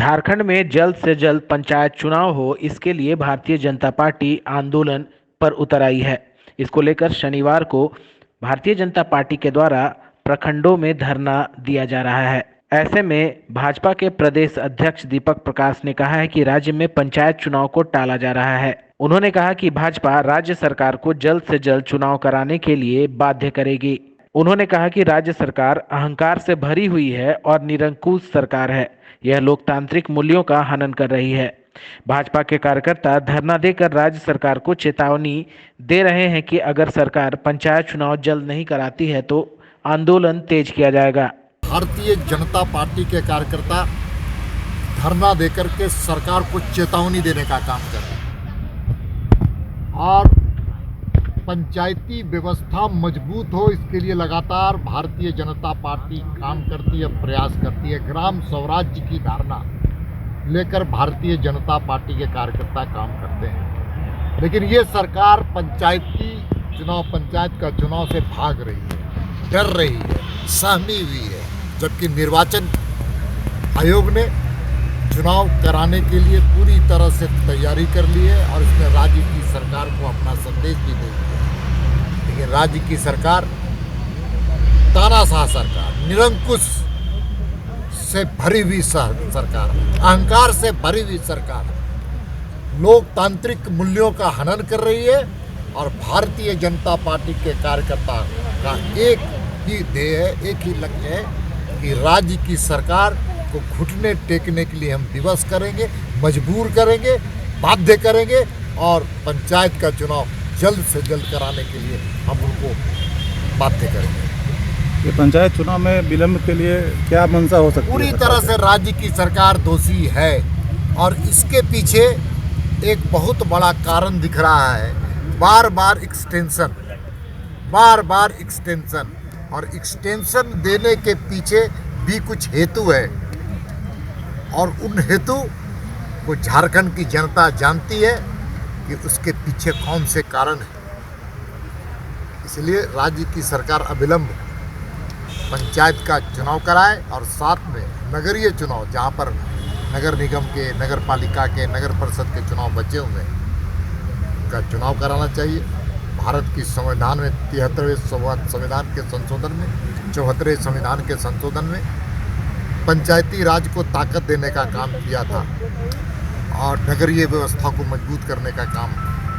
झारखंड में जल्द से जल्द पंचायत चुनाव हो, इसके लिए भारतीय जनता पार्टी आंदोलन पर उतर आई है। इसको लेकर शनिवार को भारतीय जनता पार्टी के द्वारा प्रखंडों में धरना दिया जा रहा है। ऐसे में भाजपा के प्रदेश अध्यक्ष दीपक प्रकाश ने कहा है कि राज्य में पंचायत चुनाव को टाला जा रहा है। उन्होंने कहा कि भाजपा राज्य सरकार को जल्द से जल्द चुनाव कराने के लिए बाध्य करेगी। उन्होंने कहा कि राज्य सरकार अहंकार से भरी हुई है और निरंकुश सरकार है। यह लोकतांत्रिक मूल्यों का हनन कर रही है। भाजपा के कार्यकर्ता धरना देकर राज्य सरकार को चेतावनी दे रहे हैं कि अगर सरकार पंचायत चुनाव जल्द नहीं कराती है तो आंदोलन तेज किया जाएगा। भारतीय जनता पार्टी के कार्यकर्ता धरना देकर के सरकार को चेतावनी देने का काम कर रहे हैं और पंचायती व्यवस्था मजबूत हो, इसके लिए लगातार भारतीय जनता पार्टी काम करती है, प्रयास करती है। ग्राम स्वराज्य की धारणा लेकर भारतीय जनता पार्टी के कार्यकर्ता काम करते हैं, लेकिन ये सरकार पंचायत का चुनाव से भाग रही है, डर रही है, सहमी हुई है। जबकि निर्वाचन आयोग ने चुनाव कराने के लिए पूरी तरह से तैयारी कर ली है और इसमें राज्य की सरकार को अपना संदेश भी दे दिया। लेकिन राज्य की सरकार, तानाशाह सरकार, निरंकुश से भरी हुई सरकार, अहंकार से भरी हुई सरकार लोकतांत्रिक मूल्यों का हनन कर रही है और भारतीय जनता पार्टी के कार्यकर्ता का एक ही ध्येय है, एक ही लक्ष्य है कि राज्य की सरकार को घुटने टेकने के लिए हम विवश करेंगे, मजबूर करेंगे, बाध्य करेंगे और पंचायत का चुनाव जल्द से जल्द कराने के लिए हम उनको बाध्य करेंगे। ये पंचायत चुनाव में विलंब के लिए क्या मंशा हो सकती है? पूरी तरह से राज्य की सरकार दोषी है और इसके पीछे एक बहुत बड़ा कारण दिख रहा है। बार बार एक्सटेंशन और एक्सटेंशन देने के पीछे भी कुछ हेतु है और उन हेतु को झारखंड की जनता जानती है कि उसके पीछे कौन से कारण हैं। इसलिए राज्य की सरकार अविलंब पंचायत का चुनाव कराए और साथ में नगरीय चुनाव, जहां पर नगर निगम के, नगर पालिका के, नगर परिषद के चुनाव बचे हुए हैं, का चुनाव कराना चाहिए। भारत की संविधान में 73वें संविधान के संशोधन में, 74वें संविधान के संशोधन में पंचायती राज को ताकत देने का काम किया था और नगरीय व्यवस्था को मजबूत करने का काम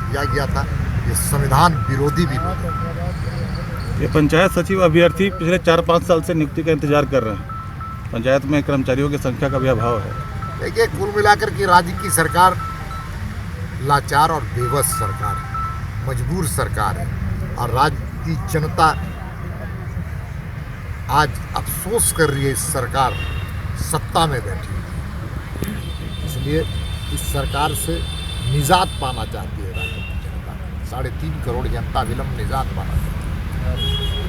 किया गया था। ये संविधान विरोधी भी था। ये पंचायत सचिव अभ्यर्थी पिछले 4-5 साल से नियुक्ति का इंतजार कर रहे हैं। पंचायत में कर्मचारियों की संख्या का भी अभाव है। देखिए, कुल मिलाकर के राज्य की सरकार लाचार और बेबस सरकार है, मजबूर सरकार है और राज्य की जनता आज अफसोस कर रही है इस सरकार सत्ता में बैठी है। इसलिए इस सरकार से निजात पाना चाहती है राज्य की जनता। 3.5 करोड़ जनता विलंब निजात पाना चाहती है।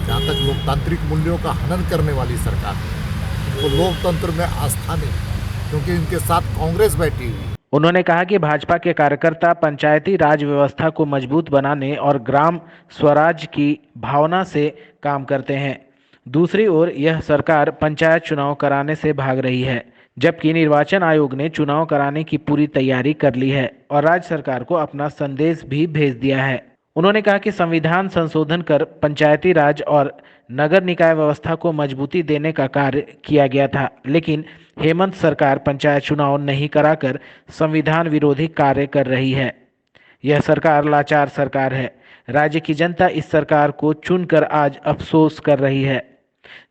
जहाँ तक लोकतांत्रिक मूल्यों का हनन करने वाली सरकार है, उनको लोकतंत्र में आस्था नहीं, क्योंकि इनके साथ कांग्रेस बैठी हुई है। उन्होंने कहा कि भाजपा के कार्यकर्ता पंचायती राज व्यवस्था को मजबूत बनाने और ग्राम स्वराज की भावना से काम करते हैं। दूसरी ओर यह सरकार पंचायत चुनाव कराने से भाग रही है, जबकि निर्वाचन आयोग ने चुनाव कराने की पूरी तैयारी कर ली है और राज्य सरकार को अपना संदेश भी भेज दिया है। उन्होंने कहा कि संविधान संशोधन कर पंचायती राज और नगर निकाय व्यवस्था को मजबूती देने का कार्य किया गया था, लेकिन हेमंत सरकार पंचायत चुनाव नहीं कराकर संविधान विरोधी कार्य कर रही है। यह सरकार लाचार सरकार है। राज्य की जनता इस सरकार को चुनकर आज अफसोस कर रही है।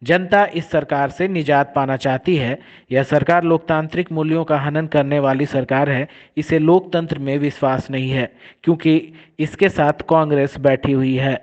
जनता इस सरकार से निजात पाना चाहती है। यह सरकार लोकतांत्रिक मूल्यों का हनन करने वाली सरकार है। इसे लोकतंत्र में विश्वास नहीं है, क्योंकि इसके साथ कांग्रेस बैठी हुई है।